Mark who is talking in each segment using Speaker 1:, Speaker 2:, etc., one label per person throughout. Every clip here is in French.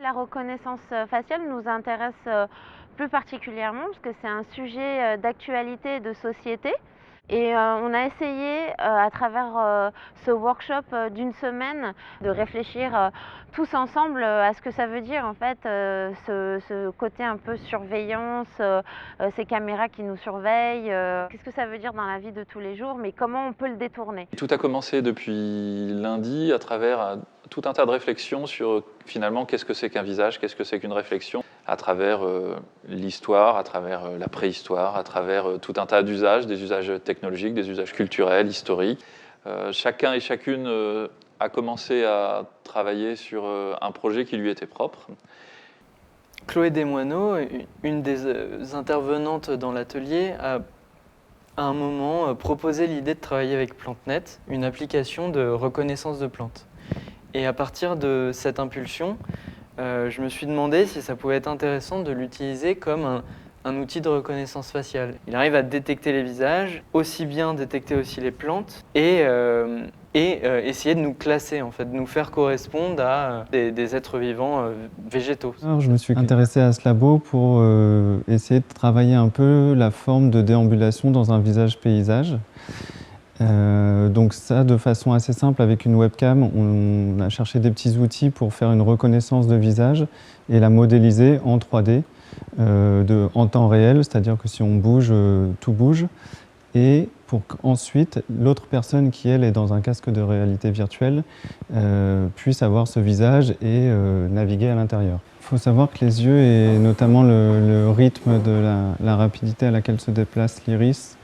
Speaker 1: La reconnaissance faciale nous intéresse plus particulièrement parce que c'est un sujet d'actualité et de société. Et on a essayé à travers ce workshop d'une semaine de réfléchir tous ensemble à ce que ça veut dire en fait ce côté un peu surveillance, ces caméras qui nous surveillent, qu'est-ce que ça veut dire dans la vie de tous les jours, mais comment on peut le détourner.
Speaker 2: Tout a commencé depuis lundi à travers tout un tas de réflexions sur finalement qu'est-ce que c'est qu'un visage, qu'est-ce que c'est qu'une réflexion, à travers l'histoire, à travers la préhistoire, à travers tout un tas d'usages, des usages technologiques, des usages culturels, historiques. Chacun et chacune a commencé à travailler sur un projet qui lui était propre.
Speaker 3: Chloé Desmoineaux, une des intervenantes dans l'atelier, a à un moment proposé l'idée de travailler avec PlanteNet, une application de reconnaissance de plantes. Et à partir de cette impulsion, je me suis demandé si ça pouvait être intéressant de l'utiliser comme un outil de reconnaissance faciale. Il arrive à détecter les visages, aussi bien détecter aussi les plantes et essayer de nous classer, en fait, de nous faire correspondre à des êtres vivants végétaux.
Speaker 4: Alors, je me suis intéressé à ce labo pour essayer de travailler un peu la forme de déambulation dans un visage paysage. Donc ça, de façon assez simple, avec une webcam, on a cherché des petits outils pour faire une reconnaissance de visage et la modéliser en 3D en temps réel, c'est-à-dire que si on bouge, tout bouge. Et pour qu'ensuite, l'autre personne qui, elle, est dans un casque de réalité virtuelle puisse avoir ce visage et naviguer à l'intérieur. Il faut savoir que les yeux et notamment le rythme de la rapidité à laquelle se déplace l'iris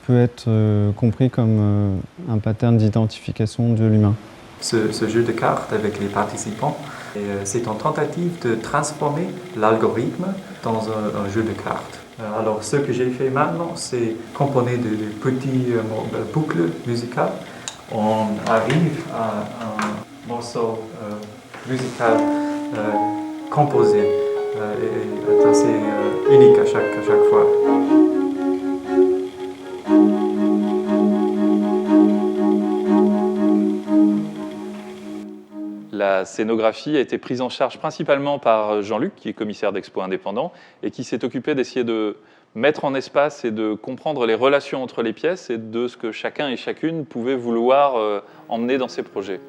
Speaker 4: peut être compris comme un pattern d'identification de l'humain.
Speaker 5: Ce jeu de cartes avec les participants, c'est une tentative de transformer l'algorithme dans un jeu de cartes. Alors ce que j'ai fait maintenant, c'est composer de petits boucles musicales. On arrive à un morceau musical composé et assez unique à chaque fois.
Speaker 2: La scénographie a été prise en charge principalement par Jean-Luc, qui est commissaire d'Expo Indépendant, et qui s'est occupé d'essayer de mettre en espace et de comprendre les relations entre les pièces et de ce que chacun et chacune pouvait vouloir emmener dans ses projets.